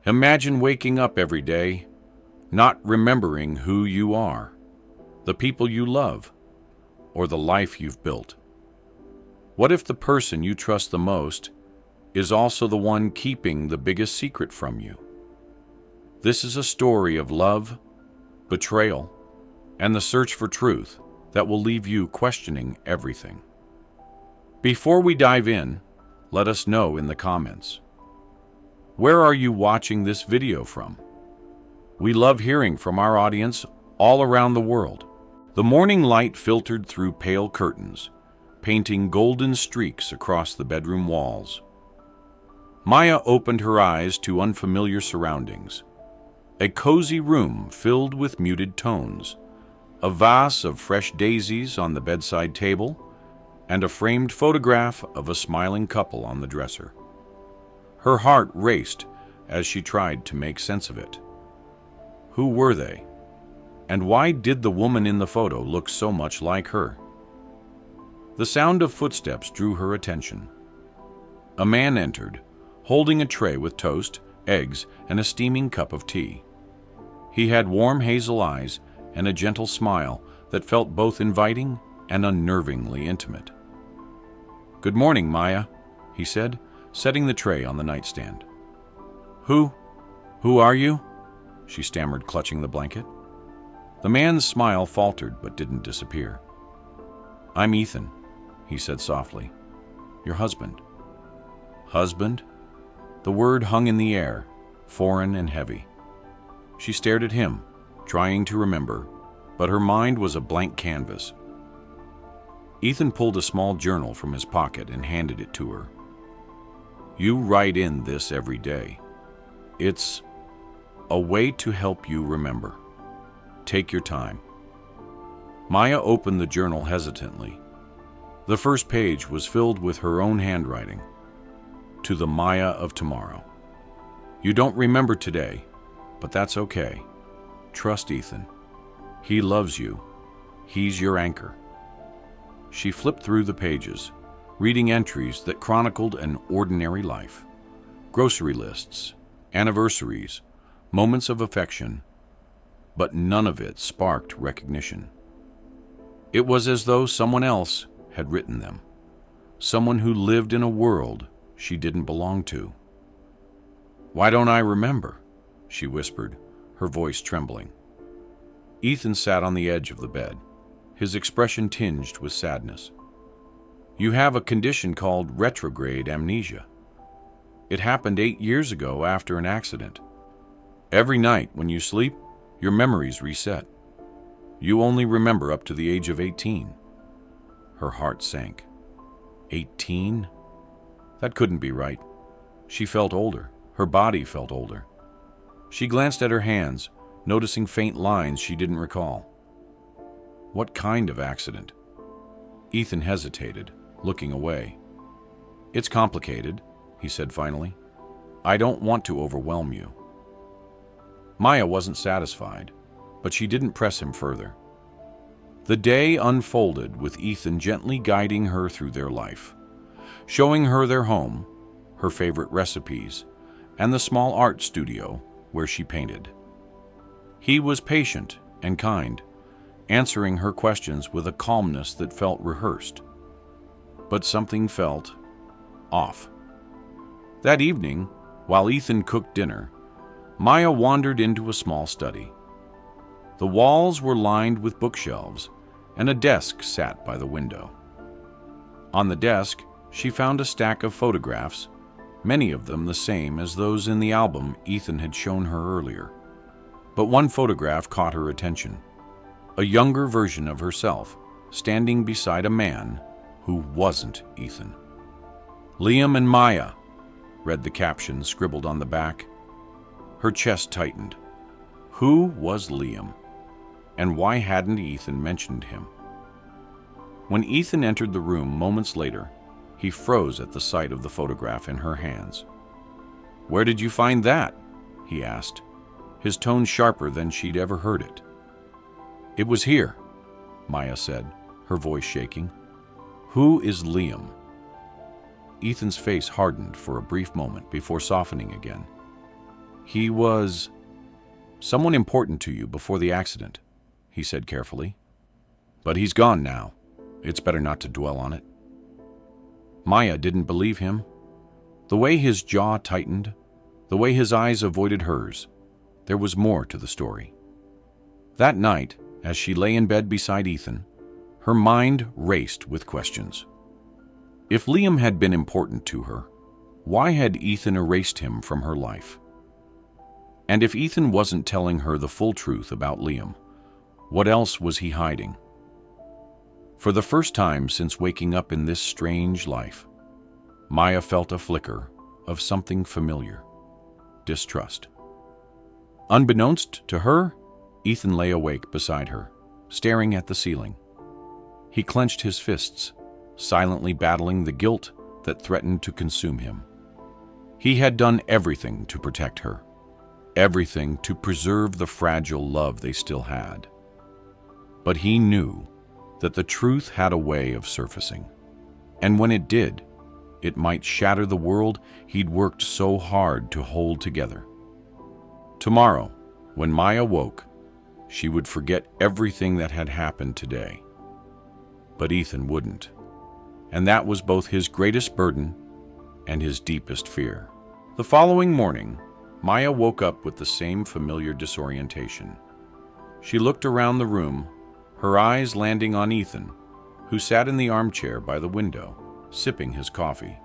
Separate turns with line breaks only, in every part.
Imagine waking up every day, not remembering who you are, the people you love, or the life you've built. What if the person you trust the most is also the one keeping the biggest secret from you? This is a story of love, betrayal, and the search for truth that will leave you questioning everything. Before we dive in, let us know in the comments. Where are you watching this video from? We love hearing from our audience all around the world. The morning light filtered through pale curtains, painting golden streaks across the bedroom walls. Maya opened her eyes to unfamiliar surroundings. A cozy room filled with muted tones, a vase of fresh daisies on the bedside table, and a framed photograph of a smiling couple on the dresser. Her heart raced as she tried to make sense of it. Who were they? And why did the woman in the photo look so much like her? The sound of footsteps drew her attention. A man entered, holding a tray with toast, eggs, and a steaming cup of tea. He had warm hazel eyes and a gentle smile that felt both inviting and unnervingly intimate. "Good morning, Maya," he said, setting the tray on the nightstand. Who are you?" she stammered, clutching the blanket. The man's smile faltered but didn't disappear. "I'm Ethan," he said softly. "Your husband." Husband? The word hung in the air, foreign and heavy. She stared at him, trying to remember, but her mind was a blank canvas. Ethan pulled a small journal from his pocket and handed it to her. "You write in this every day. It's a way to help you remember. Take your time." Maya opened the journal hesitantly. The first page was filled with her own handwriting. To the Maya of tomorrow. "You don't remember today, but that's okay. Trust Ethan. He loves you. He's your anchor." She flipped through the pages, reading entries that chronicled an ordinary life. Grocery lists, anniversaries, moments of affection, but none of it sparked recognition. It was as though someone else had written them, someone who lived in a world she didn't belong to. "Why don't I remember?" she whispered, her voice trembling. Ethan sat on the edge of the bed, his expression tinged with sadness. "You have a condition called retrograde amnesia. It happened 8 years ago after an accident. Every night when you sleep, your memories reset. You only remember up to the age of 18. Her heart sank. 18? That couldn't be right. She felt older. Her body felt older. She glanced at her hands, noticing faint lines she didn't recall. What kind of accident? Ethan hesitated, looking away. "It's complicated," he said finally. "I don't want to overwhelm you." Maya wasn't satisfied, but she didn't press him further. The day unfolded with Ethan gently guiding her through their life, showing her their home, her favorite recipes, and the small art studio where she painted. He was patient and kind, answering her questions with a calmness that felt rehearsed. But something felt off. That evening, while Ethan cooked dinner, Maya wandered into a small study. The walls were lined with bookshelves, and a desk sat by the window. On the desk, she found a stack of photographs, many of them the same as those in the album Ethan had shown her earlier. But one photograph caught her attention. A younger version of herself, standing beside a man who wasn't Ethan. "Liam and Maya," read the caption scribbled on the back. Her chest tightened. Who was Liam? And why hadn't Ethan mentioned him? When Ethan entered the room moments later, he froze at the sight of the photograph in her hands. "Where did you find that?" he asked, his tone sharper than she'd ever heard it. "It was here," Maya said, her voice shaking. "Who is Liam?" Ethan's face hardened for a brief moment before softening again. He was someone important to you before the accident, he said carefully. But he's gone now. It's better not to dwell on it. Maya didn't believe him. The way his jaw tightened, the way his eyes avoided hers, there was more to the story. That night, as she lay in bed beside Ethan, her mind raced with questions. If Liam had been important to her, why had Ethan erased him from her life? And if Ethan wasn't telling her the full truth about Liam, what else was he hiding? For the first time since waking up in this strange life, Maya felt a flicker of something familiar: distrust. Unbeknownst to her, Ethan lay awake beside her, staring at the ceiling. He clenched his fists, silently battling the guilt that threatened to consume him. He had done everything to protect her, everything to preserve the fragile love they still had. But he knew that the truth had a way of surfacing, and when it did, it might shatter the world he'd worked so hard to hold together. Tomorrow, when Maya woke, she would forget everything that had happened today. But Ethan wouldn't, and that was both his greatest burden and his deepest fear. The following morning, Maya woke up with the same familiar disorientation. She looked around the room, her eyes landing on Ethan, who sat in the armchair by the window, sipping his coffee.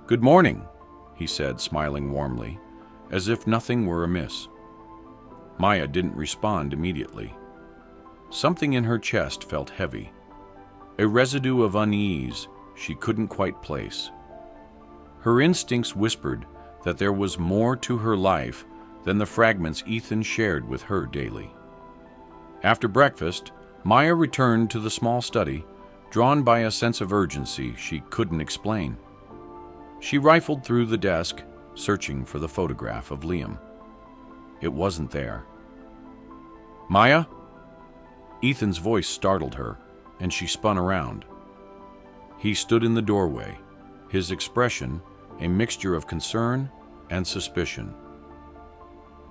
"Good morning," he said, smiling warmly, as if nothing were amiss. Maya didn't respond immediately. Something in her chest felt heavy, a residue of unease she couldn't quite place. Her instincts whispered that there was more to her life than the fragments Ethan shared with her daily. After breakfast, Maya returned to the small study, drawn by a sense of urgency she couldn't explain. She rifled through the desk, searching for the photograph of Liam. It wasn't there. "Maya?" Ethan's voice startled her, and she spun around. He stood in the doorway, his expression a mixture of concern and suspicion.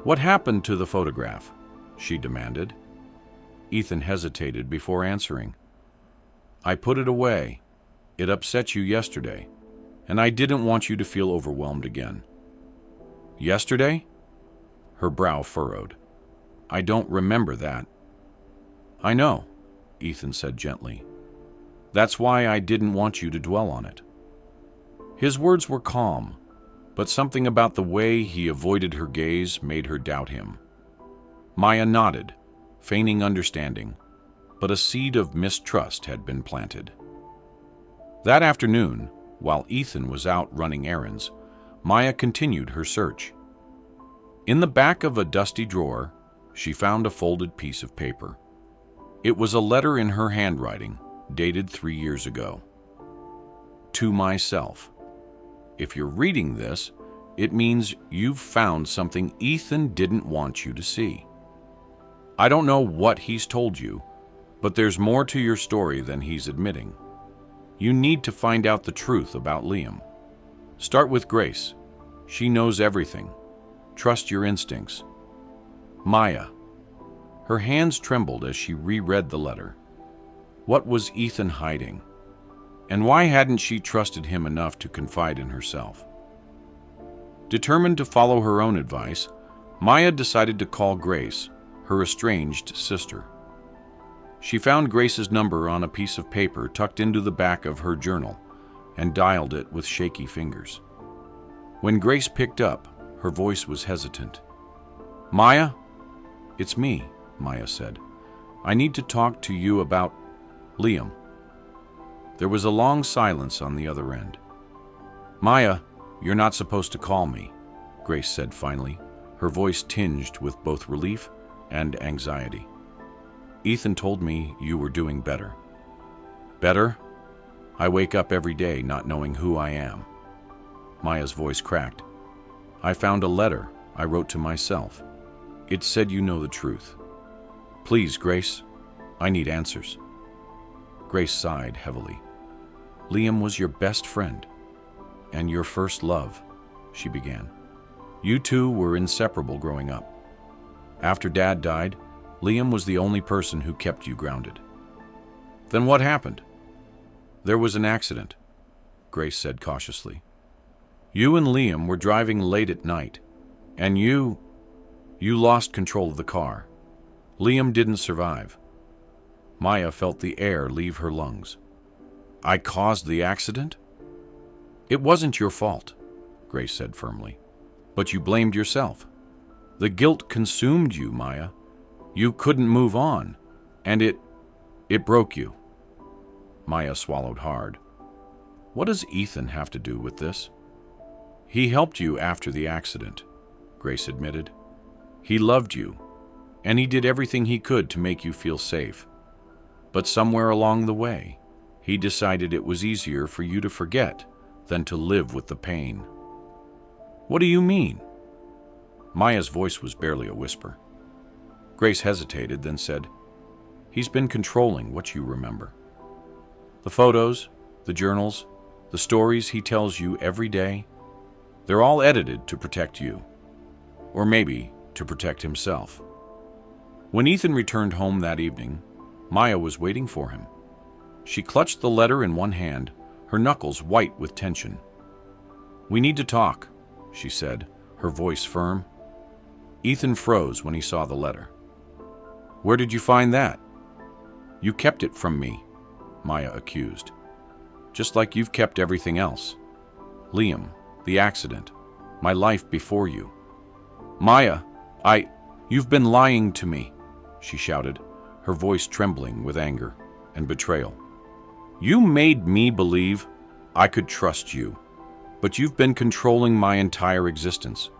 "What happened to the photograph?" she demanded. Ethan hesitated before answering. "I put it away. It upset you yesterday, and I didn't want you to feel overwhelmed again." "Yesterday?" Her brow furrowed. "I don't remember that." "I know," Ethan said gently. "That's why I didn't want you to dwell on it." His words were calm, but something about the way he avoided her gaze made her doubt him. Maya nodded, feigning understanding, but a seed of mistrust had been planted. That afternoon, while Ethan was out running errands, Maya continued her search. In the back of a dusty drawer, she found a folded piece of paper. It was a letter in her handwriting, dated 3 years ago. "To myself. If you're reading this, it means you've found something Ethan didn't want you to see. I don't know what he's told you, but there's more to your story than he's admitting. You need to find out the truth about Liam. Start with Grace. She knows everything. Trust your instincts. Maya." Her hands trembled as she reread the letter. What was Ethan hiding? And why hadn't she trusted him enough to confide in herself? Determined to follow her own advice, Maya decided to call Grace, her estranged sister. She found Grace's number on a piece of paper tucked into the back of her journal and dialed it with shaky fingers. When Grace picked up, her voice was hesitant. "Maya?" "It's me," Maya said. "I need to talk to you about Liam." There was a long silence on the other end. "Maya, you're not supposed to call me," Grace said finally, her voice tinged with both relief and anxiety. "Ethan told me you were doing better." "Better? I wake up every day not knowing who I am." Maya's voice cracked. "I found a letter I wrote to myself. It said you know the truth. Please, Grace, I need answers." Grace sighed heavily. "Liam was your best friend and your first love," she began. You two were inseparable growing up. After Dad died, Liam was the only person who kept you grounded. Then what happened? There was an accident, Grace said cautiously. You and Liam were driving late at night, and you lost control of the car. Liam didn't survive. Maya felt the air leave her lungs. I caused the accident? It wasn't your fault, Grace said firmly, but you blamed yourself. The guilt consumed you, Maya. You couldn't move on, and it broke you. Maya swallowed hard. What does Ethan have to do with this? He helped you after the accident, Grace admitted. He loved you, and he did everything he could to make you feel safe. But somewhere along the way, he decided it was easier for you to forget than to live with the pain. What do you mean? Maya's voice was barely a whisper. Grace hesitated, then said, He's been controlling what you remember. The photos, the journals, the stories he tells you every day, they're all edited to protect you. Or maybe to protect himself. When Ethan returned home that evening, Maya was waiting for him. She clutched the letter in one hand, her knuckles white with tension. We need to talk, she said, her voice firm. Ethan froze when he saw the letter. Where did you find that? You kept it from me, Maya accused. Just like you've kept everything else. Liam, the accident, my life before you. Maya, you've been lying to me, she shouted, her voice trembling with anger and betrayal. You made me believe I could trust you, but you've been controlling my entire existence.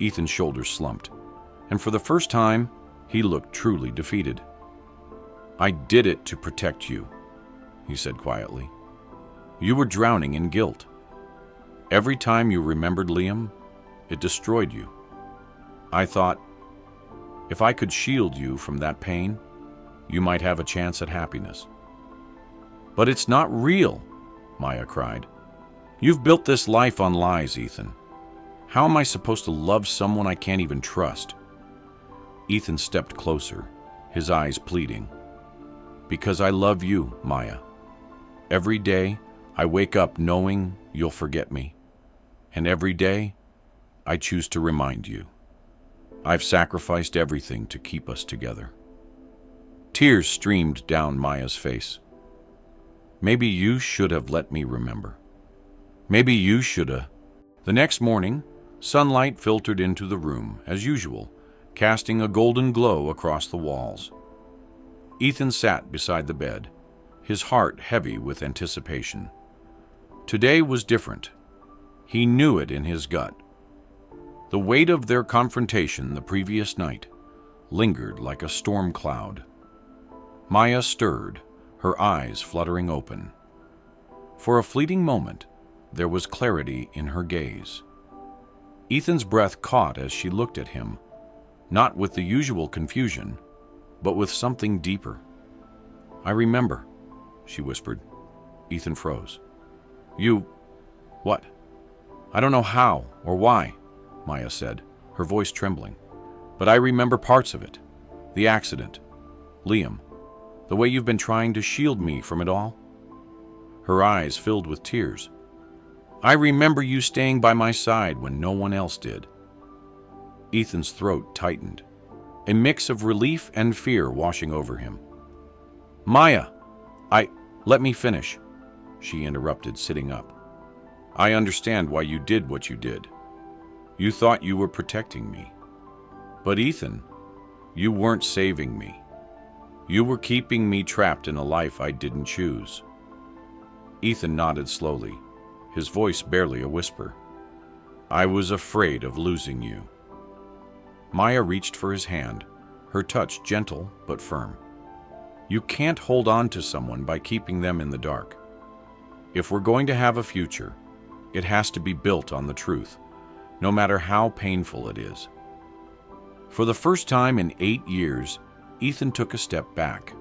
Ethan's shoulders slumped, and for the first time, he looked truly defeated. I did it to protect you, he said quietly. You were drowning in guilt. Every time you remembered Liam, it destroyed you. I thought, if I could shield you from that pain, you might have a chance at happiness. But it's not real, Maya cried. You've built this life on lies, Ethan. How am I supposed to love someone I can't even trust? Ethan stepped closer, his eyes pleading. Because I love you, Maya. Every day, I wake up knowing you'll forget me. And every day, I choose to remind you. I've sacrificed everything to keep us together. Tears streamed down Maya's face. Maybe you should have let me remember. Maybe you shoulda. The next morning, sunlight filtered into the room, as usual, casting a golden glow across the walls. Ethan sat beside the bed, his heart heavy with anticipation. Today was different. He knew it in his gut. The weight of their confrontation the previous night lingered like a storm cloud. Maya stirred, her eyes fluttering open. For a fleeting moment, there was clarity in her gaze. Ethan's breath caught as she looked at him, not with the usual confusion, but with something deeper. I remember, she whispered. Ethan froze. You... what? I don't know how or why, Maya said, her voice trembling. But I remember parts of it. The accident. Liam. The way you've been trying to shield me from it all. Her eyes filled with tears. I remember you staying by my side when no one else did. Ethan's throat tightened, a mix of relief and fear washing over him. Maya, let me finish, she interrupted, sitting up. I understand why you did what you did. You thought you were protecting me. But Ethan, you weren't saving me. You were keeping me trapped in a life I didn't choose. Ethan nodded slowly, his voice barely a whisper. I was afraid of losing you. Maya reached for his hand, her touch gentle but firm. You can't hold on to someone by keeping them in the dark. If we're going to have a future, it has to be built on the truth, no matter how painful it is. For the first time in 8 years, Ethan took a step back.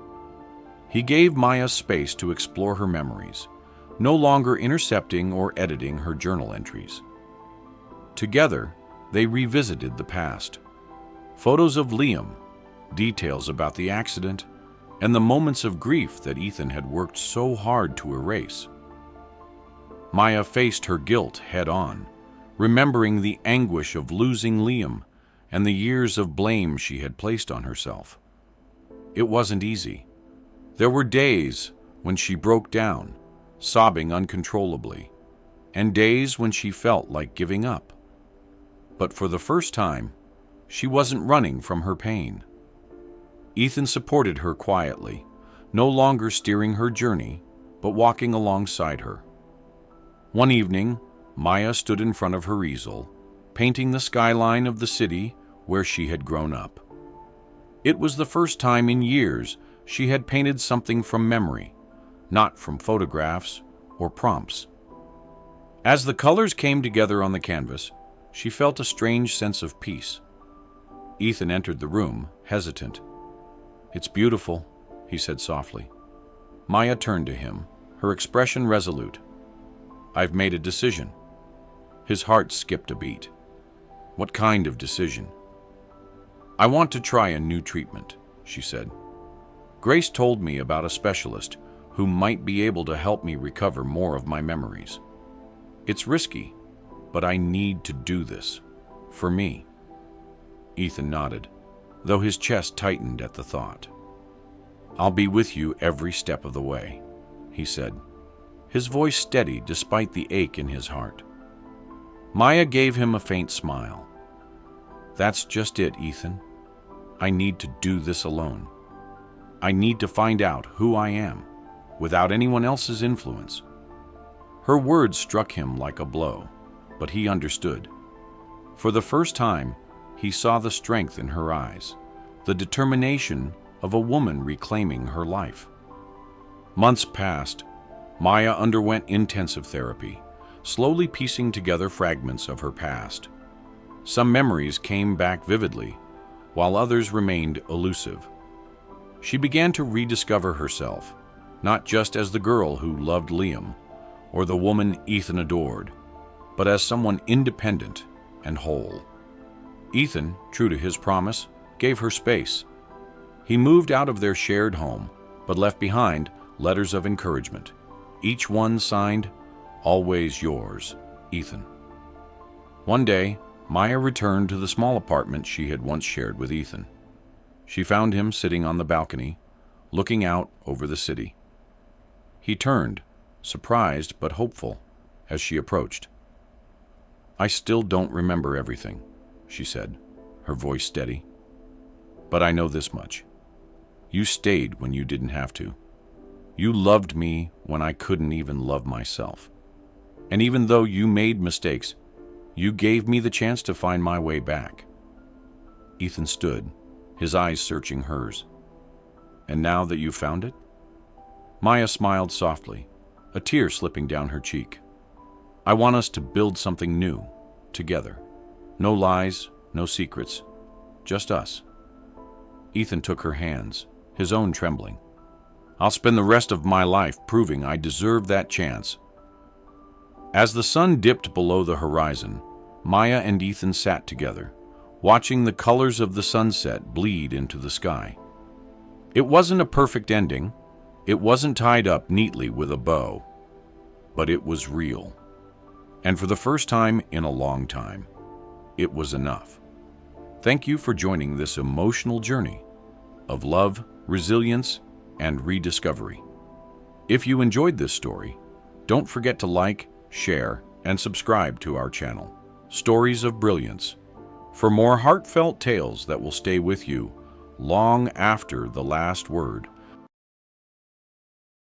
He gave Maya space to explore her memories, no longer intercepting or editing her journal entries. Together, They revisited the past. Photos of Liam, details about the accident, and the moments of grief that Ethan had worked so hard to erase. Maya faced her guilt head-on, remembering the anguish of losing Liam and the years of blame she had placed on herself. It wasn't easy. There were days when she broke down, sobbing uncontrollably, and days when she felt like giving up. But for the first time, she wasn't running from her pain. Ethan supported her quietly, no longer steering her journey, but walking alongside her. One evening, Maya stood in front of her easel, painting the skyline of the city where she had grown up. It was the first time in years she had painted something from memory, not from photographs or prompts. As the colors came together on the canvas, she felt a strange sense of peace. Ethan entered the room, hesitant. "It's beautiful," he said softly. Maya turned to him, her expression resolute. "I've made a decision." His heart skipped a beat. "What kind of decision?" "I want to try a new treatment," she said. "Grace told me about a specialist who might be able to help me recover more of my memories. It's risky, but I need to do this. For me." Ethan nodded, though his chest tightened at the thought. "I'll be with you every step of the way," he said, his voice steady despite the ache in his heart. Maya gave him a faint smile. "That's just it, Ethan. I need to do this alone. I need to find out who I am, without anyone else's influence." Her words struck him like a blow, but he understood. For the first time, he saw the strength in her eyes, the determination of a woman reclaiming her life. Months passed. Maya underwent intensive therapy, slowly piecing together fragments of her past. Some memories came back vividly, while others remained elusive. She began to rediscover herself, not just as the girl who loved Liam, or the woman Ethan adored, but as someone independent and whole. Ethan, true to his promise, gave her space. He moved out of their shared home, but left behind letters of encouragement, each one signed, "Always yours, Ethan." One day, Maya returned to the small apartment she had once shared with Ethan. She found him sitting on the balcony, looking out over the city. He turned, surprised but hopeful, as she approached. "I still don't remember everything," she said, her voice steady. "But I know this much. You stayed when you didn't have to. You loved me when I couldn't even love myself. And even though you made mistakes, you gave me the chance to find my way back." Ethan stood, his eyes searching hers. "And now that you've found it?" Maya smiled softly, a tear slipping down her cheek. "I want us to build something new, together. No lies, no secrets, just us." Ethan took her hands, his own trembling. "I'll spend the rest of my life proving I deserve that chance." As the sun dipped below the horizon, Maya and Ethan sat together, watching the colors of the sunset bleed into the sky. It wasn't a perfect ending. It wasn't tied up neatly with a bow. But it was real. And for the first time in a long time, it was enough. Thank you for joining this emotional journey of love, resilience, and rediscovery. If you enjoyed this story, don't forget to like, share, and subscribe to our channel, Stories of Brilliance, for more heartfelt tales that will stay with you long after the last word